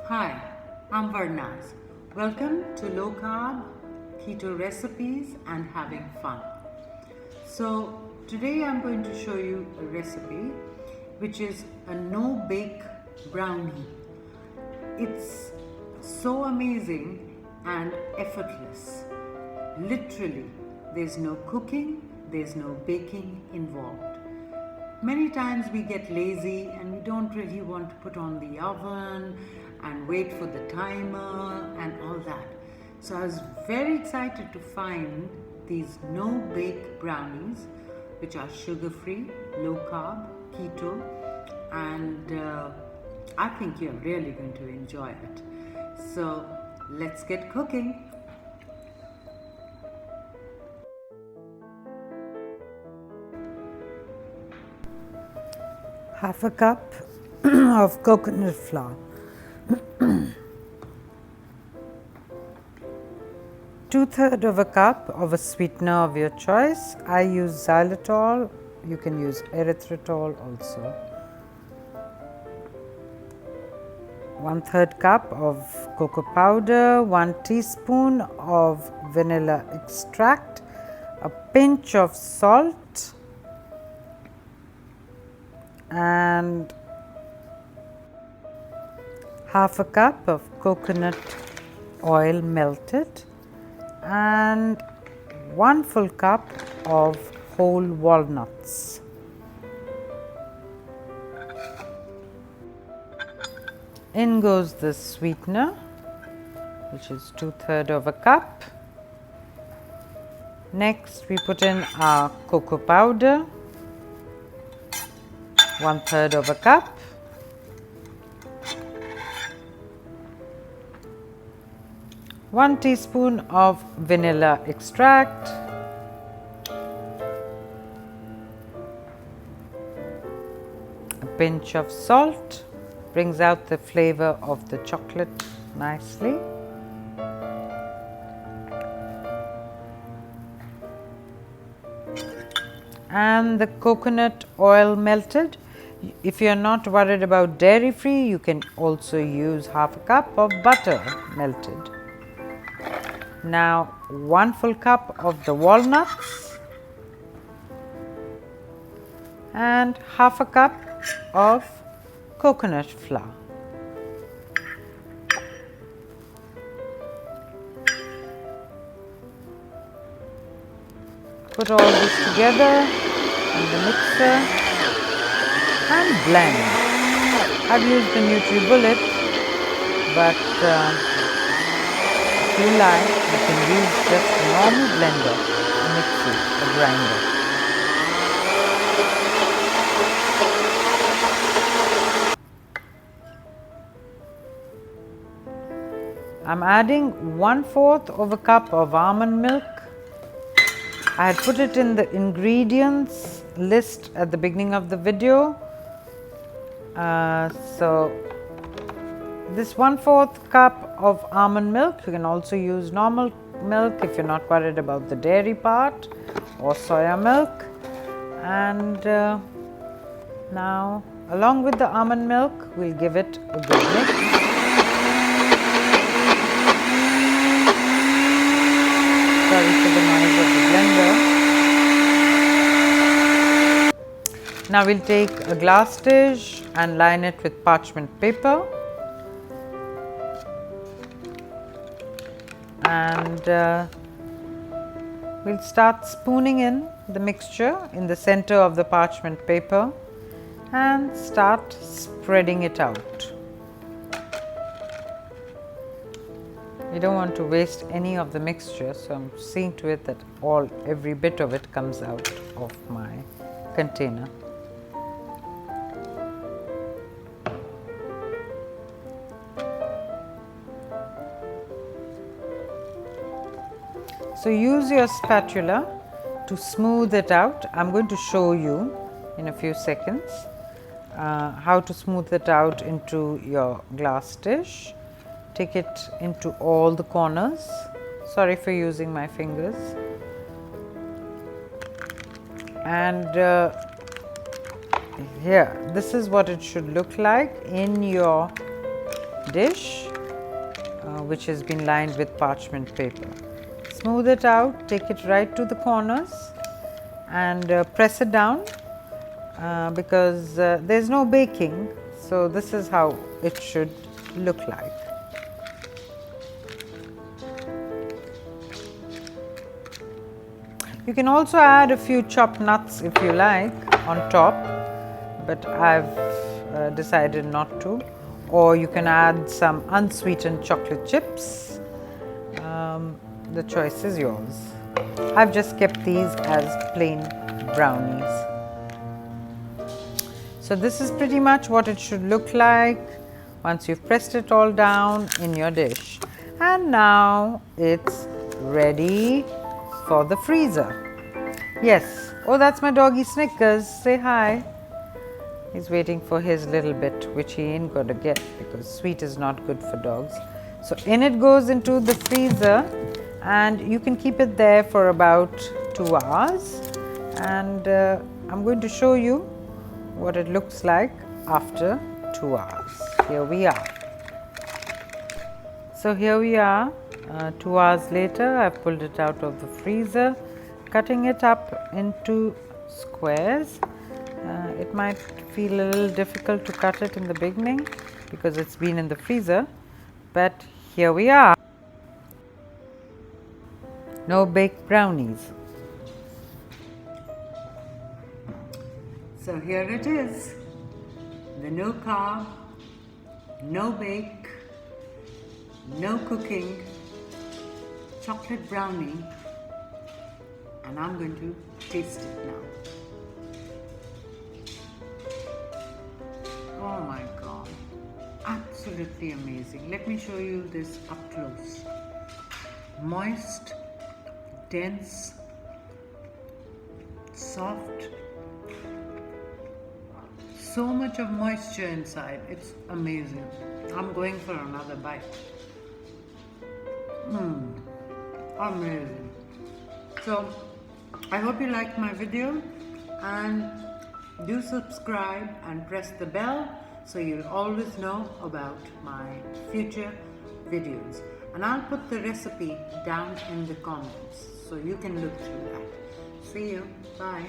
Hi, I'm Varnaz. Welcome to Low Carb Keto Recipes and Having Fun. So, today I'm going to show you a recipe which is a no bake brownie. It's so amazing and effortless. Literally, there's no cooking, there's no baking involved. Many times we get lazy and we don't really want to put on the oven and wait for the timer and all that. So I was very excited to find these no bake brownies, which are sugar free, low carb, keto, and I think you're really going to enjoy it. So let's get cooking. Half a cup of coconut flour, 2/3 of a cup of a sweetener of your choice. I use xylitol, you can use erythritol also. 1/3 cup of cocoa powder, 1 teaspoon of vanilla extract, a pinch of salt, and half a cup of coconut oil melted, and 1 full cup of whole walnuts. In goes the sweetener, which is 2/3 of a cup. Next we put in our cocoa powder, 1/3 of a cup. One teaspoon of vanilla extract, a pinch of salt, brings out the flavor of the chocolate nicely. And the coconut oil melted. If you are not worried about dairy free, you can also use half a cup of butter melted. Now 1 full cup of the walnuts and half a cup of coconut flour. Put all this together in the mixer and blend. I've used the NutriBullet, but if you like, you can use just a normal blender, a mixer, a grinder. I'm adding 1/4 of a cup of almond milk. I had put it in the ingredients list at the beginning of the video. So this 1/4 cup of almond milk, you can also use normal milk if you're not worried about the dairy part, or soya milk. And now along with the almond milk, we'll give it a good mix. Sorry for the noise of the blender. Now we'll take a glass dish and line it with parchment paper, and we'll start spooning in the mixture in the center of the parchment paper and start spreading it out. We don't want to waste any of the mixture, so I'm seeing to it that every bit of it comes out of my container. So use your spatula to smooth it out. I'm going to show you in a few seconds how to smooth it out into your glass dish. Take it into all the corners. Sorry for using my fingers. And here, this is what it should look like in your dish, which has been lined with parchment paper. Smooth it out, take it right to the corners and press it down because there's no baking, so this is how it should look like. You can also add a few chopped nuts if you like on top, but I've decided not to. Or you can add some unsweetened chocolate chips. The choice is yours. I've just kept these as plain brownies. So this is pretty much what it should look like once you've pressed it all down in your dish. And now it's ready for the freezer. Yes. Oh, that's my doggy Snickers. Say hi. He's waiting for his little bit, which he ain't gonna get because sweet is not good for dogs. So in it goes into the freezer, and you can keep it there for about 2 hours. And I'm going to show you what it looks like after 2 hours. Here we are. So here we are, 2 hours later. I've pulled it out of the freezer, cutting it up into squares. It might feel a little difficult to cut it in the beginning because it's been in the freezer, but here we are. No baked brownies. So here it is, the no carb, no bake, no cooking chocolate brownie, and I'm going to taste it now. Oh my God, absolutely amazing. Let me show you this up close. Moist, dense, soft, so much of moisture inside. It's amazing. I'm going for another bite. Amazing. So I hope you liked my video, and do subscribe and press the bell so you'll always know about my future videos. And I'll put the recipe down in the comments so you can look through that. See you. Bye.